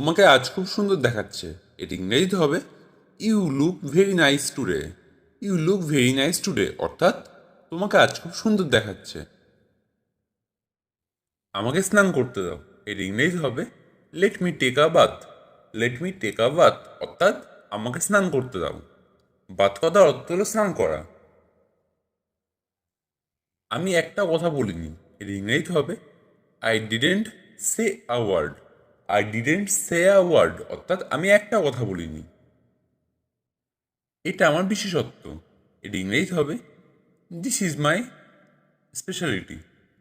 তোমাকে আজ খুব সুন্দর দেখাচ্ছে। এটা ইংরেজিতে হবে you look very nice today. You look very nice today অর্থাৎ তোমাকে আজ খুব সুন্দর দেখাচ্ছে। আমাকে স্নান করতে দাও। এর ইংরেজি হবে let me take a bath. Let me take a bath অর্থাৎ আমাকে স্নান করতে দাও। বাথ কথার অর্থ হলো স্নান করা। আমি একটা কথা বলিনি। এর ইংরেজি হবে I didn't say a word. I didn't say a word অর্থাৎ আমি একটা কথা বলিনি। এটা আমার বিশেষত্ব। এর ইংরেজি হবে this is my speciality.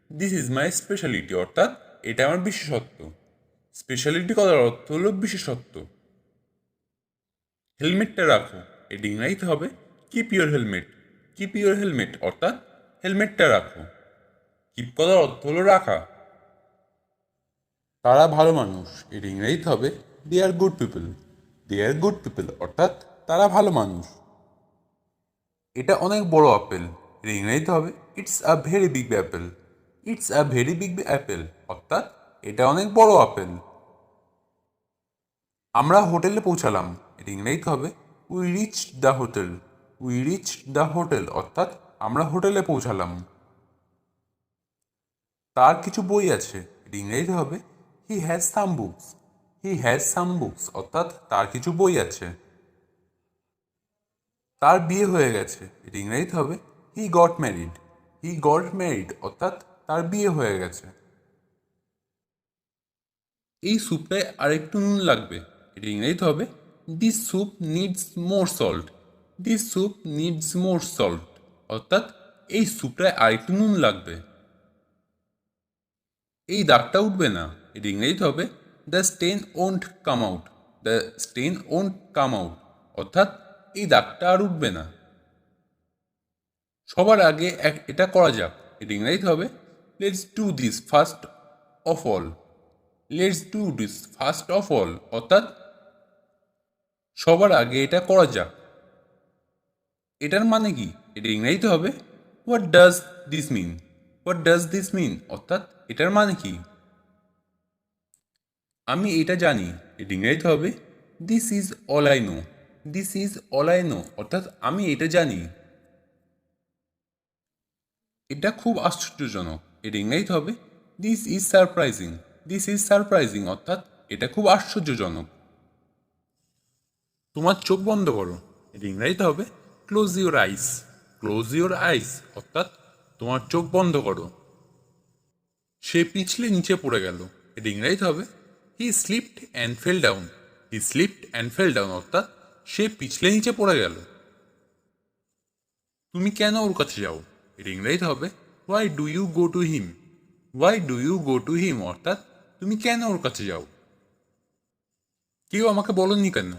This is my speciality অর্থাৎ এটা আমার বিশেষত্ব। স্পেশালিটি কথার অর্থ হলো বিশেষত্ব। হেলমেটটা রাখো। এর ইংরেজিতে হবে keep your helmet. Keep your helmet অর্থাৎ হেলমেটটা রাখো। কিপ কথার অর্থ হলো রাখা। তারা ভালো মানুষ। এর ইংরেজিতে হবে দে আর গুড পিপল। দে আর গুড পিপল অর্থাৎ তারা ভালো মানুষ। এটা অনেক বড় আপেল। এর ইংরেজিতে হবে it's a very big Apple. It's a very big Apple অর্থাৎ এটা অনেক বড় আপেল। আমরা হোটেলে পৌঁছালাম। এর ইংরেজিতে হবে we reach the hotel. We reach the hotel অর্থাৎ আমরা হোটেলে পৌঁছালাম। তার কিছু বই আছে। এর ইংরেজিতে হবে he has some books. He has some books অর্থাৎ তার কিছু বই আছে। তার বিয়ে হয়ে গেছে। এর ইংরেজিতে হবে he got married. He got married অর্থাৎ তার বিয়ে হয়ে গেছে। এই স্যুপটায় আরেকটু নুন লাগবে। এটা ইংরেজিতে হবে this soup needs more salt. This soup needs more salt অর্থাৎ এই স্যুপটায় আরেকটু নুন লাগবে। এই দাগটা উঠবে না। এটা ইংরেজিতে হবে the stain won't come out. The stain won't come out অর্থাৎ এই দাগটা আর উঠবে না। সবার আগে এটা করা যাক। এটা ইংরেজিতে হবে let's do this first of all. Let's do this first of all অর্থাৎ সবার আগে এটা করা যাক। এটার মানে কি? এটা ইংরেজিতে হবে what does this mean. What does this mean অর্থাৎ এটার মানে কি? আমি এটা জানি। এটা ইংরেজিতে হবে this is all I know. This is all I know অর্থাৎ আমি এটা জানি। এটা খুব আশ্চর্যজনক। এটা ইংরেজিতে হবে this is surprising. This is surprising অর্থাৎ এটা খুব আশ্চর্যজনক। তোমার চোখ বন্ধ করো। এটা ইংরেজিতে হবে close your eyes. Close your eyes অর্থাৎ তোমার চোখ বন্ধ করো। সে পিছলে নিচে পড়ে গেল। এটা ইংরেজিতে হবে he slipped and fell down. He slipped and fell down অর্থাৎ সে পিছলে নিচে পড়ে গেল। তুমি কেন ওর কাছে যাও? এটা ইংরেজিতে হবে why do you go to him. Why do you go to him অর্থাৎ তুমি কেন ওর কাছে যাও? কেউ আমাকে বলেনি কেন?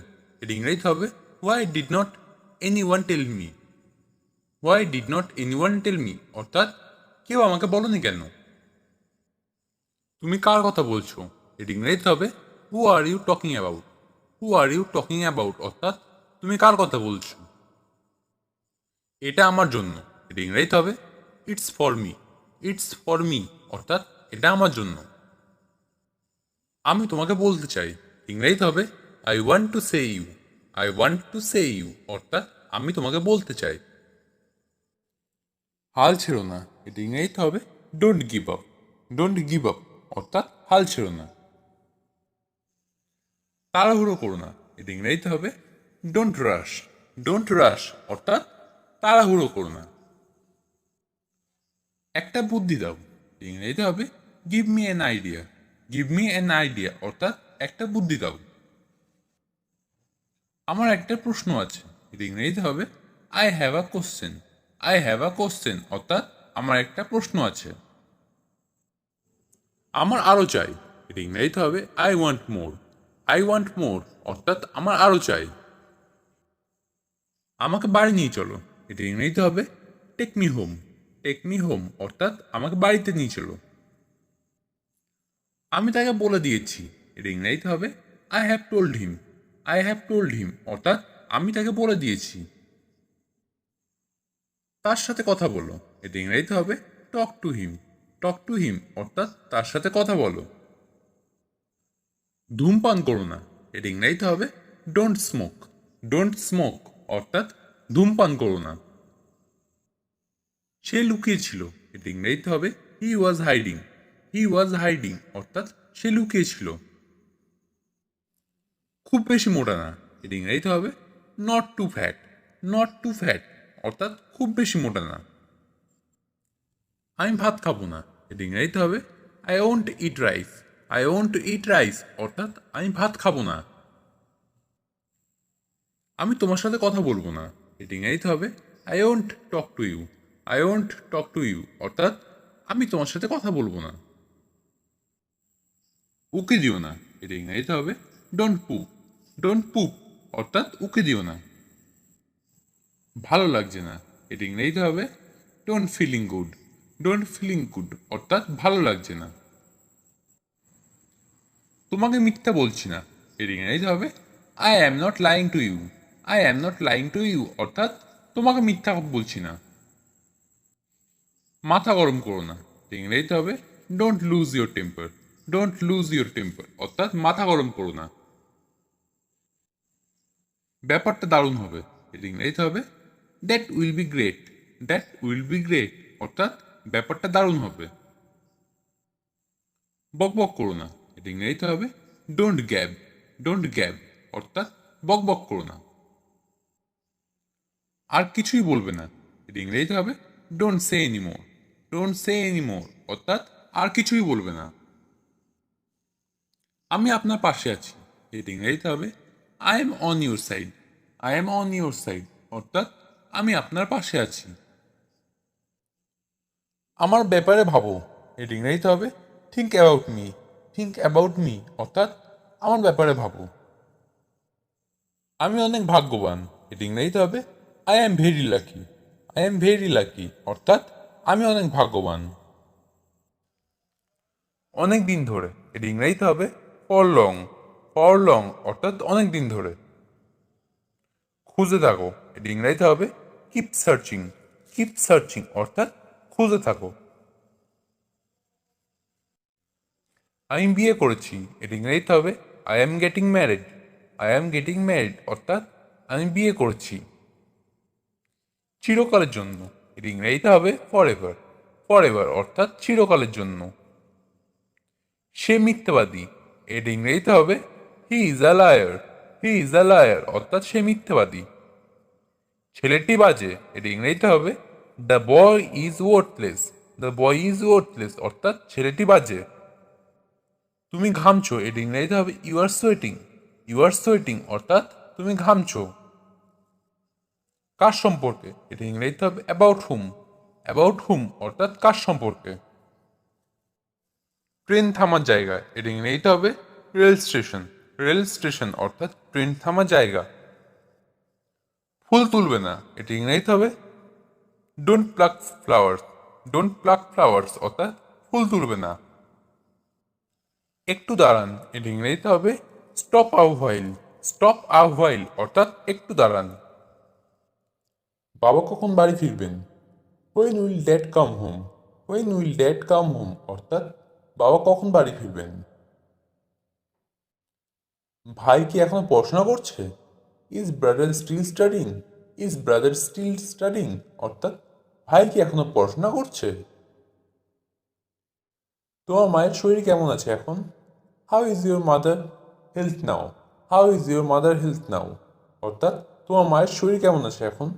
এটা ইংরেজিতে হবে why did not anyone tell me. Why did not anyone tell me অর্থাৎ কেউ আমাকে বলেনি কেন? তুমি কার কথা বলছো? এটা ইংরেজিতে হবে who are you talking about. Who are you talking about অর্থাৎ তুমি কার কথা বলছো? এটা আমার জন্য। এটা ইংরেজিতে হবে it's for me. It's for me অর্থাৎ এটা আমার জন্য। আমি তোমাকে বলতে চাই। ইংরেজিতে হবে I want to say you. I want to say you অর্থাৎ আমি তোমাকে বলতে চাই। হাল ছেড়ো না। এটা ইংরেজিতে হবে don't give up. Don't give up অর্থাৎ হাল ছেড়ো না। তাড়াহুড়ো করো না। এটা ইংরেজিতে হবে ডোন্ট রাশ। ডোন্ট রাশ অর্থাৎ তাড়াহুড়ো করো না। একটা বুদ্ধি দাও। ইংরেজিতে হবে give me an idea. Give me an idea অর্থাৎ একটা বুদ্ধি দাও। আমার একটা প্রশ্ন আছে। এটা ইংরেজিতে হবে I have a question. I have a question অর্থাৎ আমার একটা প্রশ্ন আছে। আমার আরও চাই। এটা ইংরেজিতে হবে I want more. I want মোর অর্থাৎ আমার আরও চাই। আমাকে বাড়ি নিয়ে চলো। এটা ইংরেজিতে হবে take me home. Take me home অর্থাৎ আমাকে বাড়িতে নিয়ে চলো। আমি তাকে বলে দিয়েছি। এটা ইংরেজিতে হবে I have told him. I have told him অর্থাৎ আমি তাকে বলে দিয়েছি। তার সাথে কথা বলো। এটা ইংরেজিতে হবে talk to him. Talk to him অর্থাৎ তার সাথে কথা বলো। ধূমপান করো না, এটা ইংরেজিতে হবে ডোন্ট স্মোক। ডোন্ট স্মোক অর্থাৎ ধূমপান করো না। সে লুকিয়েছিল, এটা ইংরেজিতে হবে হি ওয়াজ হাইডিং। হি ওয়াজ হাইডিং অর্থাৎ সে লুকিয়েছিল। খুব বেশি মোটা না, এটা ইংরেজিতে হবে not too fat. Not too fat অর্থাৎ খুব বেশি মোটা না। আমি ভাত খাবো না, এটা ইংরেজিতে হবে I won't eat rice. I won't eat rice অর্থাৎ আমি ভাত খাবো না। আমি তোমার সাথে কথা বলবো না, এটা ইংরেজিতে হবে I won't talk to you. I won't talk to you অর্থাৎ আমি তোমার সাথে কথা বলবো না। উকি দিও না, এটা ইংরেজিতে হবে ডোন্ট পুপ। ডোন্ট পুপ অর্থাৎ উকি দিও না। ভালো লাগছে না, এটা ইংরেজিতে হবে don't feeling good. Don't feeling good অর্থাৎ ভালো লাগছে না। তোমাকে মিথ্যা বলছি না, এর ইংরেজিতে হবে I am not lying to you. I am not lying to you অর্থাৎ তোমাকে মিথ্যা বলছি না। মাথা গরম করো না, ইংরেজিতে হবে don't lose your temper. Don't lose your temper অর্থাৎ মাথা গরম করো না। ব্যাপারটা দারুণ হবে, এর ইংরেজিতে হবে that will be great. That will be great অর্থাৎ ব্যাপারটা দারুণ হবে। বক বক করো না, এটা ইংরেজিতে হবে ডোন্ট গ্যাব। ডোন্ট গ্যাব অর্থাৎ বক বক করো না। আর কিছুই বলবে না, এটা ইংরেজিতে হবে don't say anymore. Don't say anymore অর্থাৎ আর কিছুই বলবে না। আমি আপনার পাশে আছি, এটা ইংরেজিতে হবে I M on your side. I am on your side অর্থাৎ আমি আপনার পাশে আছি। আমার ব্যাপারে ভাবো, এটা ইংরেজিতে হবে think about me. Think about me অর্থাৎ আমার ব্যাপারে ভাবো। আমি অনেক ভাগ্যবান, এটা ইংরেজিতে হবে I am very lucky. I am very lucky অর্থাৎ আমি অনেক ভাগ্যবান। অনেক দিন ধরে, এটা ইংরেজিতে হবে ফর লং। ফর লং অর্থাৎ অনেক দিন ধরে। খুঁজে থাকো, এটা ইংরেজিতে হবে কিপ সার্চিং। কিপ সার্চিং অর্থাৎ খুঁজে থাকো। আমি বিয়ে করেছি, এটা ইংরেজিতে হবে I am getting married. I am getting married অর্থাৎ আমি বিয়ে করেছি। চিরকালের জন্য, এটা ইংরেজিতে হবে ফর এভার। ফর এভার অর্থাৎ চিরকালের জন্য। সে মিথ্যাবাদী, এটা ইংরেজিতে হবে he is a liar. He is a liar অর্থাৎ সে মিথ্যাবাদী। ছেলেটি বাজে, এটা ইংরেজিতে হবে the boy is worthless. The boy is worthless অর্থাৎ ছেলেটি বাজে। তুমি ঘামছো, এটা ইংরেজিতে হবে you are sweating. You are sweating অর্থাৎ তুমি ঘামছো। কার সম্পর্কে, এটা ইংরেজিতে হবে অ্যাবাউট হুম। অ্যাবাউট হুম অর্থাৎ কার সম্পর্কে। ট্রেন থামার জায়গা, এটা ইংরেজিতে হবে রেল স্টেশন। রেল স্টেশন অর্থাৎ ট্রেন থামার জায়গা। ফুল তুলবে না, এটা ইংরেজিতে হবে don't pluck flowers. Don't pluck flowers অর্থাৎ ফুল তুলবে না। একটু দাঁড়ান, এটা ইংরেজিতে হবে stop a while. Stop a while অর্থাৎ একটু দাঁড়ান। বাবা কখন বাড়ি ফিরবেন? When will dad come home. When will dad come home অর্থাৎ বাবা কখন বাড়ি ফিরবেন। ভাই কি এখনো পড়াশোনা করছে? Is brother still studying. Is brother still studying অর্থাৎ ভাই কি এখনো পড়াশোনা করছে। তোমার মায়ের শরীর কেমন আছে এখন? How is your mother health now. How is your mother health now অর্থাৎ তোমার মায়ের শরীর কেমন আছে এখন।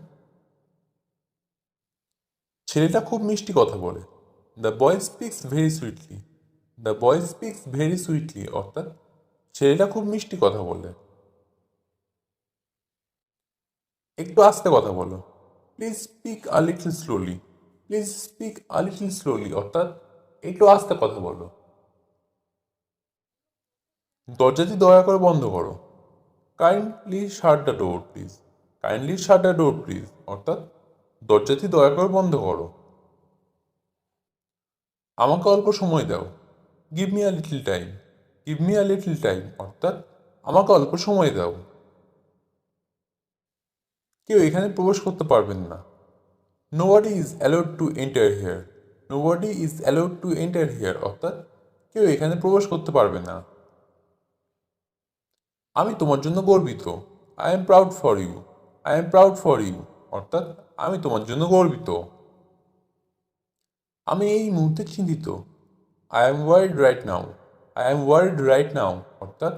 ছেলেটা খুব মিষ্টি কথা বলে। The boy speaks very sweetly. The boy speaks very sweetly অর্থাৎ ছেলেটা খুব মিষ্টি কথা বলে। একটু আস্তে কথা বলো। Please speak a little slowly. Please speak a little slowly অর্থাৎ একটু আস্তে কথা বলো। দরজাটি দয়া করে বন্ধ করো। Kindly shut the door please. Kindly shut the door please অর্থাৎ দরজাটি দয়া করে বন্ধ করো। আমাকে অল্প সময় দাও। Give me a little time. Give me a little time অর্থাৎ আমাকে অল্প সময় দাও। কেউ এখানে প্রবেশ করতে পারবেন না। Nobody is allowed to enter here. Nobody is allowed to enter here অর্থাৎ কেউ এখানে প্রবেশ করতে পারবে না। আমি তোমার জন্য গর্বিত। I am proud for you. I am proud for you অর্থাৎ আমি তোমার জন্য গর্বিত। আমি এই মুহূর্তে চিন্তিত। I am worried right now. I am worried right now অর্থাৎ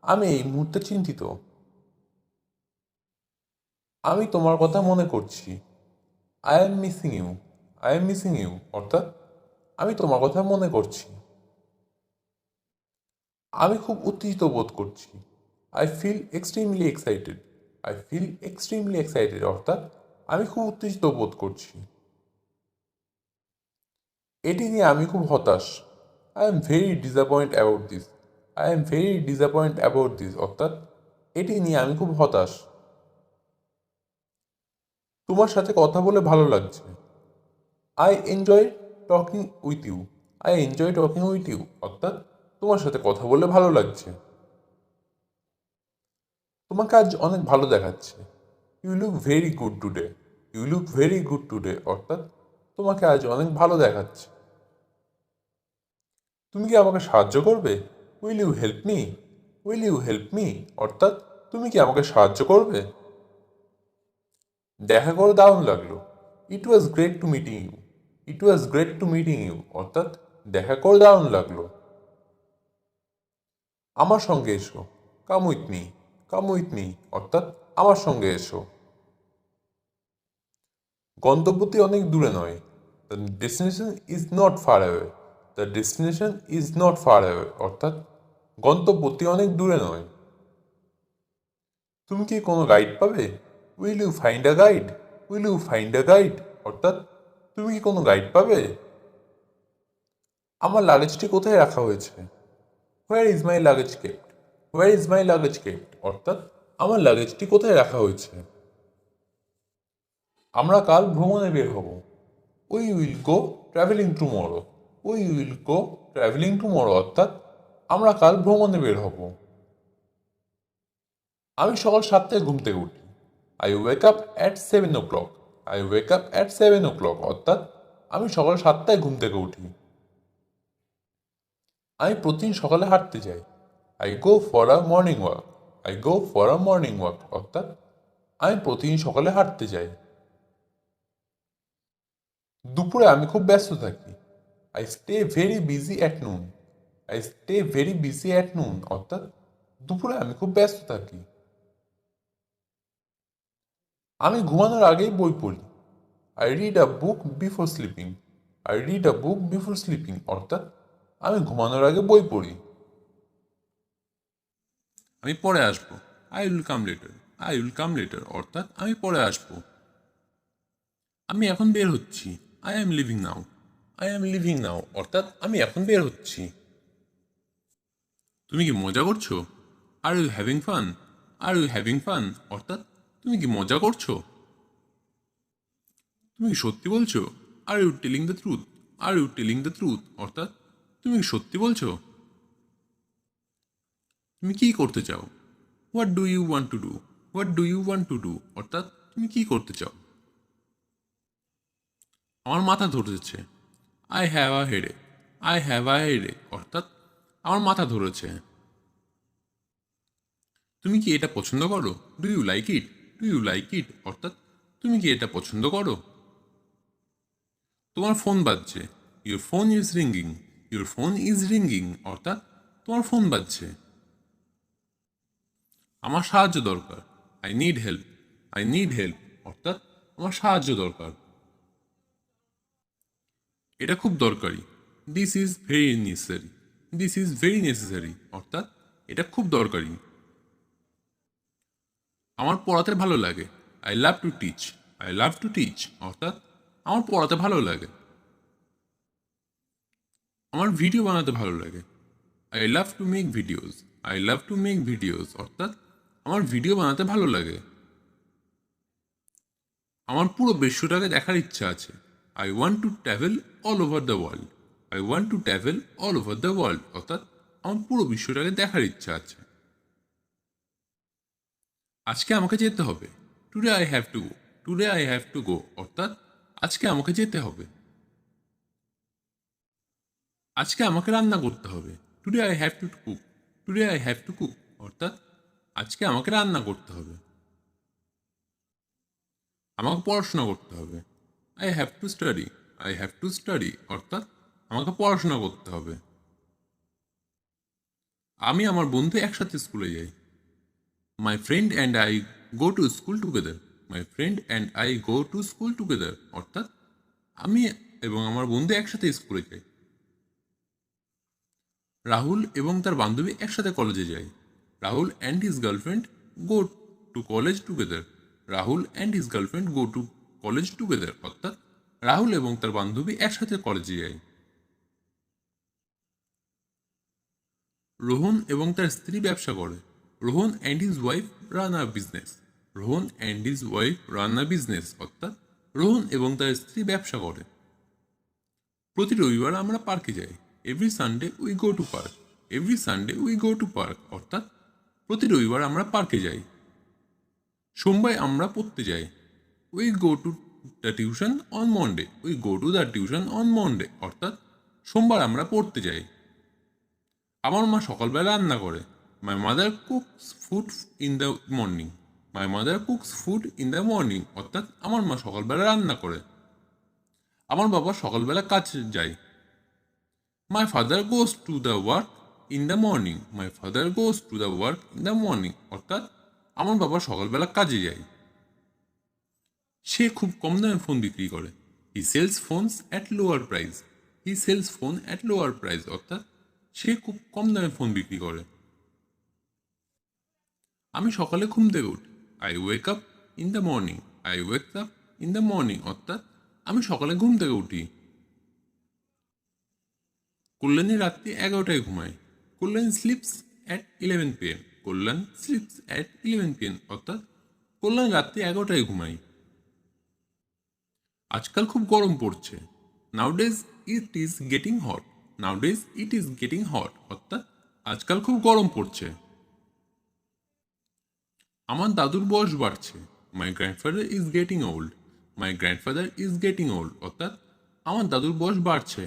আমি এই মুহূর্তে চিন্তিত। আমি তোমার কথা মনে করছি। I am missing you. I am missing you অর্থাৎ আমি তোমার কথা মনে করছি। আমি খুব উত্তেজিত বোধ করছি। I feel extremely excited. I feel extremely excited অর্থাৎ আমি খুব উত্তেজিত বোধ করছি। এটি নিয়ে আমি খুব হতাশ। I am very disappoint about this. I am very disappoint about this অর্থাৎ এটি নিয়ে আমি খুব হতাশ। তোমার সাথে কথা বলে ভালো লাগছে। I enjoy talking with you. I enjoy talking with you অর্থাৎ তোমার সাথে কথা বলে ভালো লাগছে। তোমাকে আজ অনেক ভালো দেখাচ্ছে। You look very good today. You look very good today অর্থাৎ তোমাকে আজ অনেক ভালো দেখাচ্ছে। তুমি কি আমাকে সাহায্য করবে? Will you help me? Will you help me অর্থাৎ তুমি কি আমাকে সাহায্য করবে? দেখা করে দারুণ লাগলো। It was great to meeting you. It was great to meeting you অর্থাৎ দেখা করে দারুণ লাগলো। আমার সঙ্গে এসো। Come with me. Come with me অর্থাৎ আমার সঙ্গে এসো। গন্তব্যটি অনেক দূরে নয়। The destination is not far away. The destination is not far away অর্থাৎ গন্তব্যটি অনেক দূরে নয়। তুমি কি কোনো গাইড পাবে? Will you find a guide? Will you find a guide অর্থাৎ তুমি কি কোনো গাইড পাবে? আমার লাগেজটি কোথায় রাখা হয়েছে? Where is my luggage kept? Where is my luggage kept অর্থাৎ আমার লাগেজটি কোথায় রাখা হয়েছে? আমরা কাল ভ্রমণে বের হব। We will go travelling tomorrow. We will go travelling tomorrow অর্থাৎ আমরা কাল ভ্রমণে বের হব। আমি সকাল 7টায় ঘুম থেকে উঠি। I wake up at 7 o'clock। I wake up at 7 o'clock অর্থাৎ আমি সকাল 7টায় ঘুম থেকে উঠি। আমি প্রতিদিন সকালে হাঁটতে যাই। I go for a morning walk. I go for a morning walk অর্থাৎ আমি প্রতিদিন সকালে হাঁটতে যাই। দুপুরে আমি খুব ব্যস্ত থাকি। I stay very busy at noon. I stay very busy at noon অর্থাৎ দুপুরে আমি খুব ব্যস্ত থাকি। আমি ঘুমানোর আগেই বই পড়ি। I read a book before sleeping. I read a book before sleeping অর্থাৎ আমি ঘুমানোর আগে বই পড়ি। আমি পরে আসবো। I will come later. I will come later অর্থাৎ আমি পরে আসবো। আমি এখন বের হচ্ছি। I am leaving now. I am leaving now অর্থাৎ আমি এখন বের হচ্ছি। তুমি কি মজা করছো? Are you having fun? Are you having fun অর্থাৎ তুমি কি মজা করছো? তুমি কি সত্যি বলছো? Are you telling the truth? Are you telling the truth অর্থাৎ তুমি কি সত্যি বলছো? তুমি কি করতে চাও? What do you want to do? What do you want to do অর্থাৎ তুমি কি করতে চাও? আমার মাথা ধরেছে। I have a headache. I have a headache অর্থাৎ আমার মাথা ধরেছে। তুমি কি এটা পছন্দ করো? Do you like it? Do you like it অর্থাৎ তুমি কি এটা পছন্দ করো? তোমার ফোন বাজছে। Your phone is ringing. Your phone is ringing অর্থাৎ তোমার ফোন বাজছে। আমার সাহায্য দরকার। I need help. I need help অর্থাৎ আমার সাহায্য দরকার। এটা খুব দরকারি। This is very necessary. This is very necessary অর্থাৎ এটা খুব দরকারি। আমার পড়াতে ভালো লাগে। I love to teach. I love to teach অর্থাৎ আমার পড়াতে ভালো লাগে। আমার ভিডিও বানাতে ভালো লাগে। I love to make videos. I love to make videos অর্থাৎ আমার ভিডিও বানাতে ভালো লাগে। আমার পুরো বিশ্বটাকে দেখার ইচ্ছা আছে। I want to travel all over the world. I want to travel all over the world অর্থাৎ আমার পুরো বিশ্বটাকে দেখার ইচ্ছা আছে। আজকে আমাকে যেতে হবে। Today I have to go. Today I have to go অর্থাৎ আজকে আমাকে যেতে হবে। আজকে আমাকে রান্না করতে হবে। Today I have to cook. Today I have to cook অর্থাৎ আজকে আমাকে রান্না করতে হবে, আমাকে পড়াশোনা করতে হবে। I have to study, I have to study অর্থাৎ আমাকে পড়াশোনা করতে হবে। আমি আমার বন্ধু একসাথে স্কুলে যাই। মাই friend and I go to school together, my friend and I go to school together অর্থাৎ আমি এবং আমার বন্ধু একসাথে স্কুলে যাই। রাহুল এবং তার বান্ধবী একসাথে কলেজে যায়। Rahul and his girlfriend go to college together, Rahul and his girlfriend go to college together অর্থাৎ রাহুল এবং তার বান্ধবী একসাথে কলেজে যায়। রোহন এবং তার স্ত্রী ব্যবসা করে। Rohan and his wife run a business, Rohan and his wife run a business অর্থাৎ রোহন এবং তার স্ত্রী ব্যবসা করে। প্রতি রবিবার আমরা পার্কে যাই। Every Sunday we go to park, every Sunday we go to park অর্থাৎ প্রতি রবিবার আমরা পার্কে যাই। সোমবার আমরা পড়তে যাই। We go to the tuition on Monday, we go to the tuition on Monday অর্থাৎ সোমবার আমরা পড়তে যাই। আমার মা সকালবেলা রান্না করে। My mother cooks food in the morning, my mother cooks food in the morning অর্থাৎ আমার মা সকালবেলা রান্না করে। আমার বাবা সকালবেলা কাজে যায়। My father goes to the work in the morning, my father goes to the work in the morning অর্থাৎ আমার বাবা সকালবেলা কাজে যায়। সে খুব কম দামে ফোন বিক্রি করে। He sells phones at lower price, he sells phone at lower price অর্থাৎ সে খুব কম দামে ফোন বিক্রি করে। আমি সকালে ঘুম থেকে উঠি। I wake up in the morning, I wake up in the morning অর্থাৎ আমি সকালে ঘুম থেকে উঠি। কল্যাণী রাত্রি 11টায় ঘুমায়। Kalyan sleeps at 11 PM, Kalyan sleeps at 11 PM অর্থাৎ কল্যাণ রাত্রি 11টায় ঘুমায়। আজকাল খুব গরম পড়ছে। নাউডেজ it is getting hot, নাউডেজ it is getting hot অর্থাৎ আজকাল খুব গরম পড়ছে। আমার দাদুর বয়স বাড়ছে। My grandfather is getting old, my grandfather is getting old অর্থাৎ আমার দাদুর বয়স বাড়ছে।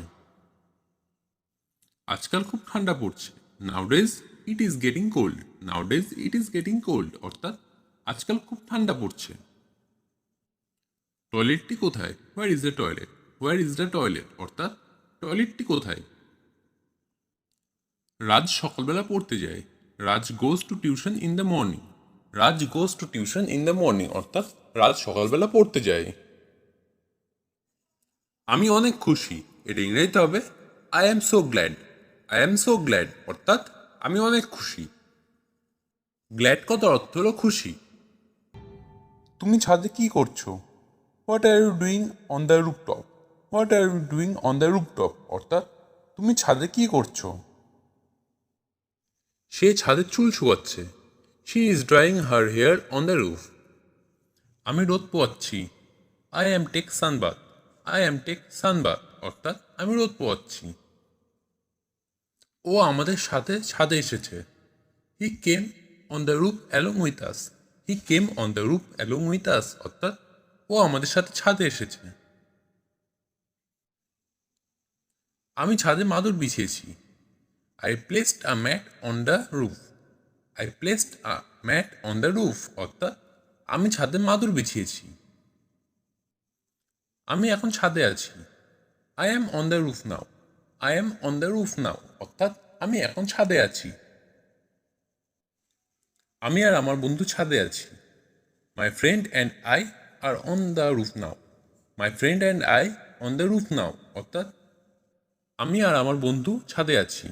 আজকাল খুব ঠান্ডা পড়ছে। নাউডেজ it is getting cold, নাউডেজ it is getting cold অর্থাৎ আজকাল খুব ঠান্ডা পড়ছে। টয়লেটটি কোথায়? Where is the toilet, where is the toilet অর্থাৎ টয়লেটটি কোথায়। রাজ সকালবেলা পড়তে যায়। Raj goes to tuition in the morning, Raj goes to tuition in the morning অর্থাৎ রাজ সকালবেলা পড়তে যায়। আমি অনেক খুশি, এটা ইংরেজিতে হবে I am so glad, I am so glad অর্থাৎ আমি অনেক খুশি। গ্ল্যাড কথার অর্থ হলো খুশি। তুমি ছাদে কি করছো? What are you doing on the rooftop, what are you doing on the rooftop অর্থাৎ তুমি ছাদে কি করছো। সে ছাদের চুল শুকাচ্ছে। She is drying her hair on the roof. আমি রোদ পোয়াচ্ছি। I am take sunbath, I am take sunbath অর্থাৎ আমি রোদ পোয়াচ্ছি। ও আমাদের সাথে ছাদে এসেছে। He came on the roof along with us, he came on the roof along with আস অর্থাৎ ও আমাদের সাথে ছাদে এসেছে। আমি ছাদে মাদুর বিছিয়েছি। I placed a mat on the roof, I placed a mat on the roof অর্থাৎ আমি ছাদে মাদুর বিছিয়েছি। আমি এখন ছাদে আছি। I am on the roof now, I am on the roof now অর্থাৎ আমি এখন ছাদে আছি। আমি আর আমার বন্ধু ছাদে আছি। My friend and I are on the roof now, my friend and I on the roof now অর্থাৎ আমি আর আমার বন্ধু ছাদে আছি।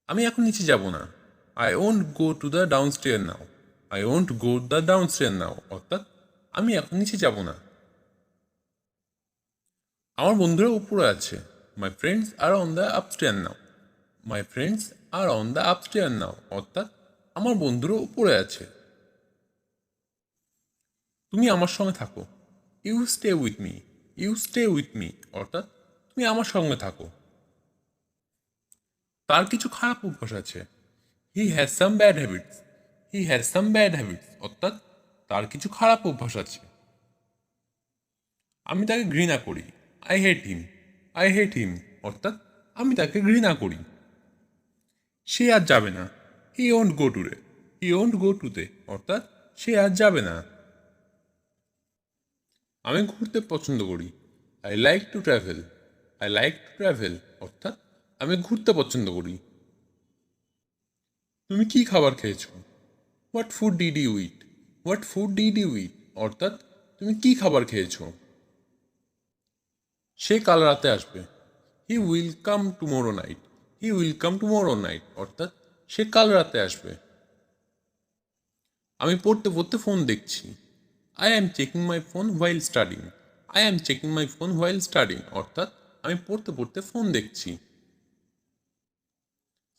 আমি এখন নিচে যাব না। I won't go to the down stair now, I won't go the down stair now অর্থাৎ আমি এখন নিচে যাব না। আমার বন্ধুরা উপরে আছে। My friends are on the upstair now, my friends are on the upstair now অর্থাৎ আমার বন্ধুরা উপরে আছে। তুমি আমার সঙ্গে থাকো। You stay with me, you stay with me অর্থাৎ তুমি আমার সঙ্গে থাকো। তার কিছু খারাপ অভ্যাস আছে। He has some bad habits, he has some bad habits অর্থাৎ তার কিছু খারাপ অভ্যাস আছে। আমি তাকে ঘৃণা করি। I hate him, I hate হিম অর্থাৎ আমি তাকে ঘৃণা করি। সে আর যাবে না। হি won't go today, he won't go টুতে অর্থাৎ সে আজ যাবে না। আমি ঘুরতে পছন্দ করি। I like to travel. I like to travel অর্থাৎ আমি ঘুরতে পছন্দ করি। তুমি কি খাবার খেয়েছো? What food did you eat? What food did you eat অর্থাৎ তুমি কি খাবার খেয়েছো? সে কাল রাতে আসবে। He will come tomorrow night. He will come tomorrow night অর্থাৎ সে কাল রাতে আসবে। আমি পড়তে পড়তে ফোন দেখছি। I am checking my phone while studying. I am checking my phone while studying অর্থাৎ আমি পড়তে পড়তে ফোন দেখছি।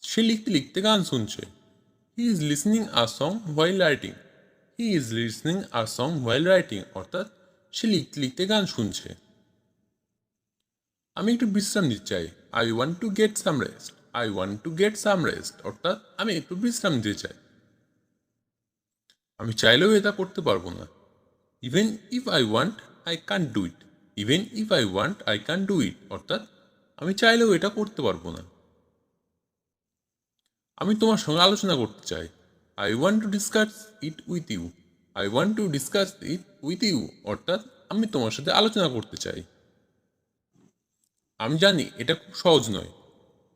সে লিখতে লিখতে গান শুনছে। He is listening a song while writing. He is listening a song while writing অর্থাৎ সে লিখতে লিখতে গান শুনছে। আমি একটু বিশ্রাম নিতে চাই। I want to get some rest. I want to get some rest অর্থাৎ আমি একটু বিশ্রাম নিতে চাই। আমি চাইলেও এটা করতে পারবো না। Even if I want I can't do it. Even if I want I can't do it অর্থাৎ আমি চাইলেও এটা করতে পারবো না। আমি তোমার সঙ্গে আলোচনা করতে চাই। I want to discuss it with you. I want to discuss it with you অর্থাৎ আমি তোমার সাথে আলোচনা করতে চাই। আমি জানি এটা খুব সহজ নয়।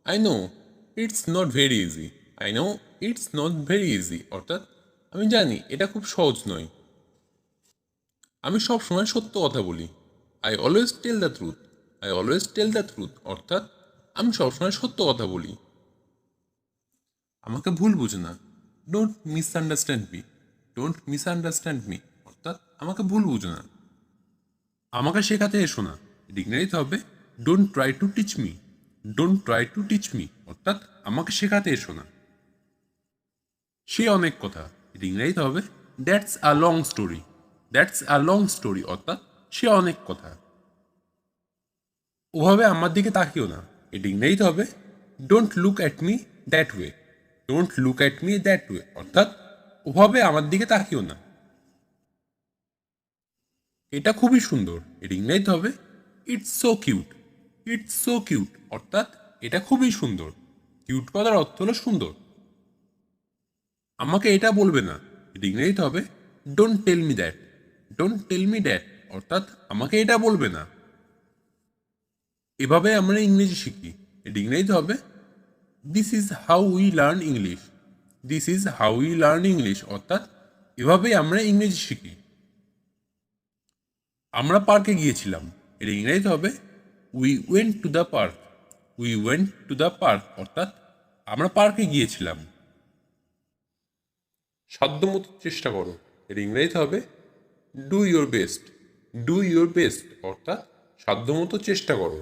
I know it's not very easy. I know it's not very easy অর্থাৎ আমি জানি এটা খুব সহজ নয়। আমি সব সময় সত্য কথা বলি। I always tell the truth. I always tell the truth অর্থাৎ আমি সবসময় সত্য কথা বলি। আমাকে ভুল বুঝো না। Don't misunderstand me. Don't misunderstand me অর্থাৎ আমাকে ভুল বুঝো না। আমাকে শেখাতে এসো না। ডিকশনারিতে হবে don't try to teach me. Don't try to teach me অর্থাৎ আমাকে শেখাতে এসো না। সে অনেক কথা। ডিকশনারিতে হবে that's a long story. That's a long story অর্থাৎ সে অনেক কথা। ওভাবে আমার দিকে তাকিও না। ডিকশনারিতে হবে don't look at me that way. Don't look at me that way অর্থাৎ ওভাবে আমার দিকে তাকিও না। এটা খুবই সুন্দর। এর ইংরেজিতে হবে it's so cute. It's so cute অর্থাৎ এটা খুবই সুন্দর। কিউট কথার অর্থ হলো সুন্দর। আমাকে এটা বলবে না। এর ইংরেজিতে হবে don't tell me that. Don't tell me that অর্থাৎ আমাকে এটা বলবে না। এভাবে আমরা ইংরেজি শিখি। এর ইংরেজিতে হবে this is how we learn English. This is how we learn English অর্থাৎ এভাবেই আমরা ইংরেজি শিখি। আমরা পার্কে গিয়েছিলাম। এর ইংরেজিতে হবে we went to the park. We went to the park অর্থাৎ আমরা পার্কে গিয়েছিলাম। সাধ্যমতো চেষ্টা করো। এর ইংরেজিতে হবে do your best. Do your best অর্থাৎ সাধ্যমতো চেষ্টা করো।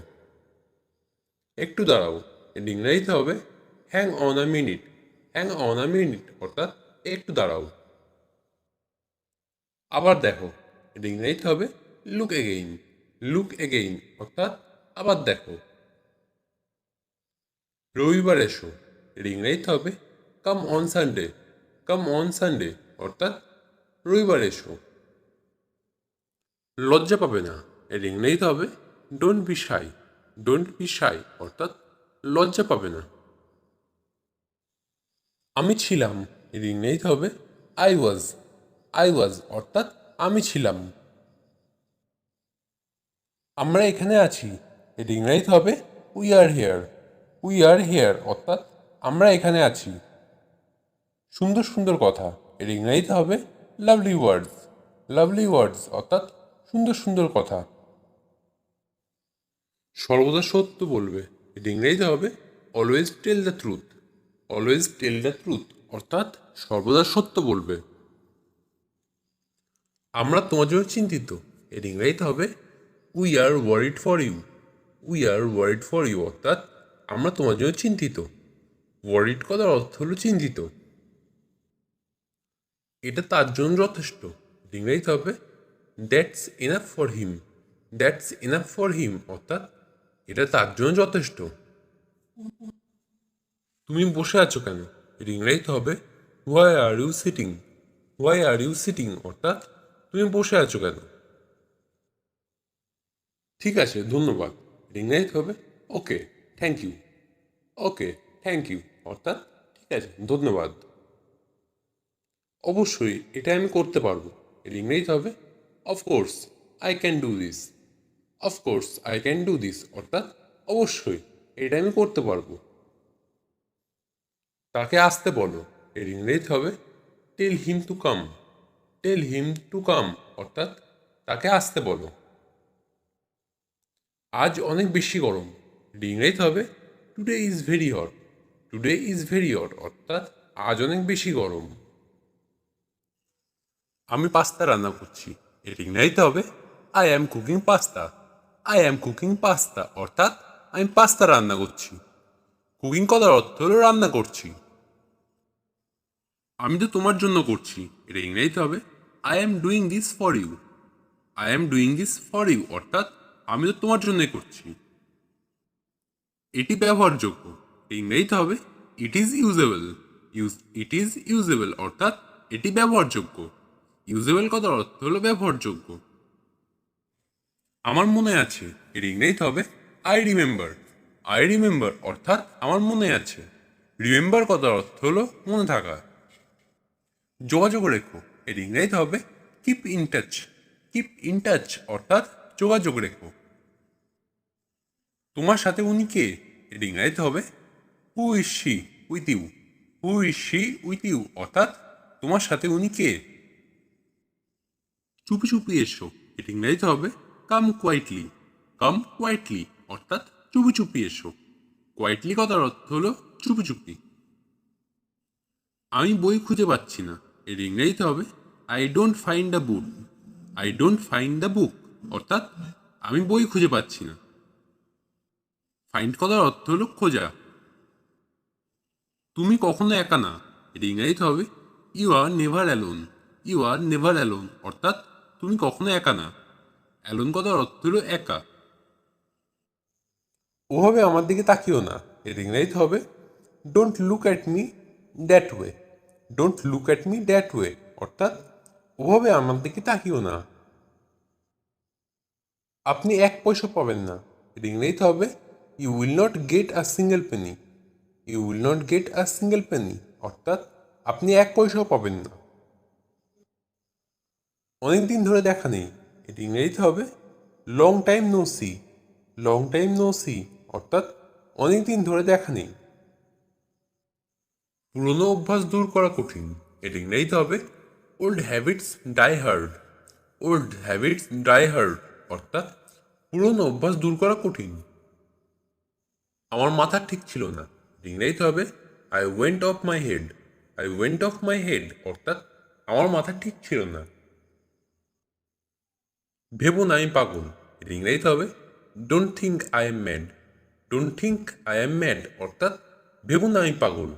একটু দাঁড়াও। এর ইংরেজিতে হবে hang on a minute. Hang on a minute অর্থাৎ একটু দাঁড়াও। আবার দেখো। এর ইংরেজিতে হবে লুক এগেইন। লুক এগেইন অর্থাৎ আবার দেখো। রবিবার এসো। এর ইংরেজিতে হবে come on Sunday. Come on Sunday অর্থাৎ রবিবার এসো। লজ্জা পাবে না। এর ইংরেজিতে হবে don't be shy. Don't be shy অর্থাৎ লজ্জা পাবে না। আমি ছিলাম। এর ইংরেজিতে হবে আই ওয়াজ। আই ওয়াজ অর্থাৎ আমি ছিলাম। আমরা এখানে আছি। এর ইংরেজিতে হবে we R here. We are here অর্থাৎ আমরা এখানে আছি। সুন্দর সুন্দর কথা। এর ইংরেজিতে হবে লাভলি ওয়ার্ডস। লাভলি ওয়ার্ডস অর্থাৎ সুন্দর সুন্দর কথা। সর্বদা সত্য বলবে। এর ইংরেজিতে হবে always tell the truth. Always tell the truth অর্থাৎ সর্বদা সত্য বলবে। আমরা তোমার জন্য চিন্তিত। এর ইংরেজিতে হবে we are worried for you. We are worried for you অর্থাৎ আমরা তোমার জন্য চিন্তিত। ওয়ারিড কথার অর্থ হলো চিন্তিত। এটা তার জন্য যথেষ্ট। ইংরেজিতে হবে that's enough for him. That's enough for him অর্থাৎ এটা তার জন্য যথেষ্ট। তুমি বসে আছো কেন? এর ইংরেজিতে হবে why are you sitting. Why are you sitting অর্থাৎ তুমি বসে আছো কেন? ঠিক আছে, ধন্যবাদ। এর ইংরেজিতে হবে okay thank you. Okay thank you অর্থাৎ ঠিক আছে ধন্যবাদ। অবশ্যই এটা আমি করতে পারবো। এর ইংরেজি হবে of course I can do this. Of course I can do this অর্থাৎ অবশ্যই এটা আমি করতে পারবো। তাকে আসতে বলো। এর ইংরেজি হবে টেল him to come. Tell him to come অর্থাৎ তাকে আসতে বলো। আজ অনেক বেশি গরম। এর ইংরেজি হবে today is very hot. Today is very hot অর্থাৎ আজ অনেক বেশি গরম। আমি পাস্তা রান্না করছি। এর ইংরেজিতে হবে I am cooking pasta. I am cooking pasta অর্থাৎ আমি পাস্তা রান্না করছি। কুকিং করার অর্থ হলো রান্না করছি। আমি তো তোমার জন্য করছি। এর ইংরেজিতে হবে I am doing this for you. I am doing this for you অর্থাৎ আমি তো তোমার জন্যই করছি। এটি ব্যবহারযোগ্য। এর ইংরেজিতে হবে it is usable. It is usable অর্থাৎ এটি ব্যবহারযোগ্য। ইউজেবল কথার অর্থ হলো ব্যবহারযোগ্য। আমার মনে আছে। এর ইংরেজিতে হবে আই রিমেম্বার। আই রিমেম্বার অর্থাৎ আমার মনে আছে। রিমেম্বার কথার অর্থ হলো মনে থাকা। যোগাযোগ রেখো। এর ইংরেজিতে হবে keep in touch. Keep in touch অর্থাৎ যোগাযোগ রেখো। তোমার সাথে উনি কে? এর ইংরেজিতে হবে who is she with you. Who is she with you অর্থাৎ তোমার সাথে উনি কে? চুপি চুপি এসো। এর ইংরেজিতে হবে কাম কোয়াইটলি। কাম কোয়াইটলি অর্থাৎ চুপি চুপি এসো। কোয়াইটলি কথার অর্থ হলো চুপি চুপি। আমি বই খুঁজে পাচ্ছি না। এর ইংরেজিতে হবে I don't find the book. I don't find the book অর্থাৎ আমি বই খুঁজে পাচ্ছি না। ফাইন্ড কথার অর্থ হলো খোঁজা। তুমি কখনো একা না। এর ইংরেজিতে হবে you are never alone. You are never alone অর্থাৎ তুমি কখনো একা না। অ্যালোন কথার অর্থ হলো একা। ওভাবে আমার দিকে তাকিও না। এর ইংরেজিতে হবে don't look at me that way. Don't look at me that way অর্থাৎ ওভাবে আমার দিকে তাকিও না। আপনি এক পয়সা পাবেন না। এর ইংরেজিতে হবে you will not get a single penny. You will not get a single penny অর্থাৎ আপনি এক পয়সাও পাবেন না। অনেক দিন ধরে দেখা নেই। এর ইংরেজিতে হবে long time no see. Long time no see অর্থাৎ অনেক দিন ধরে দেখা নেই। পুরনো অভ্যাস দূর করা কঠিন। এর ইংরেজিতে হবে old habits die hard. Old habits die hard অর্থাৎ পুরনো অভ্যাস দূর করা কঠিন। আমার মাথা ঠিক ছিল না। ইংরেজিতে হবে I went of my head. I went of my head অর্থাৎ আমার মাথা ঠিক ছিল না। ভেবো না আমি পাগল। এর ইংরেজিতে হবে don't think I am mad. Don't think I am mad অর্থাৎ ভেবো না আমি পাগল।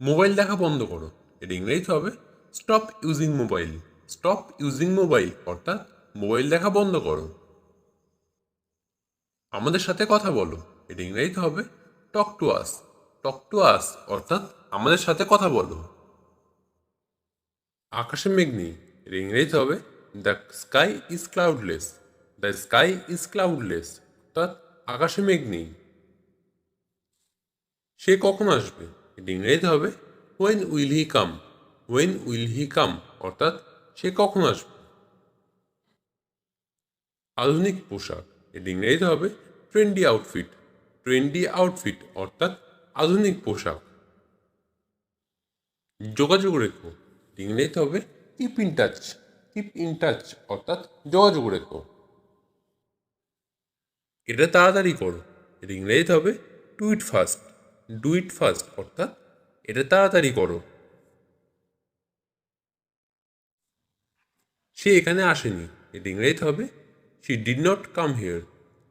মোবাইল দেখা বন্ধ করো। এর ইংরেজিতে হবে stop using mobile. Stop using mobile অর্থাৎ মোবাইল দেখা বন্ধ করো। আমাদের সাথে কথা বলো। এর ইংরেজিতে হবে talk to us. Talk to us অর্থাৎ আমাদের সাথে কথা বলো। আকাশে মেঘ নেই। এর ইংরেজিতে হবে the sky is cloudless. The sky is cloudless অর্থাৎ আকাশে মেঘ নেই। সে কখন আসবে? এর ইংরেজিতে হবে when will he come. When will he come অর্থাৎ সে কখন আসবে। আধুনিক পোশাক। এর ইংরেজিতে হবে ট্রেন্ডি আউটফিট। ট্রেন্ডি আউটফিট অর্থাৎ আধুনিক পোশাক। যোগাযোগ রেখো। ইংরেজিতে হবে keep in touch. Keep in touch অর্থাৎ যোগাযোগ রেখো। এটা তাড়াতাড়ি করো। এর ইংরেজিতে হবে do it fast. Do it fast অর্থাৎ এটা তাড়াতাড়ি করো। সে এখানে আসেনি। এর ইংরেজিতে হবে she did not come here.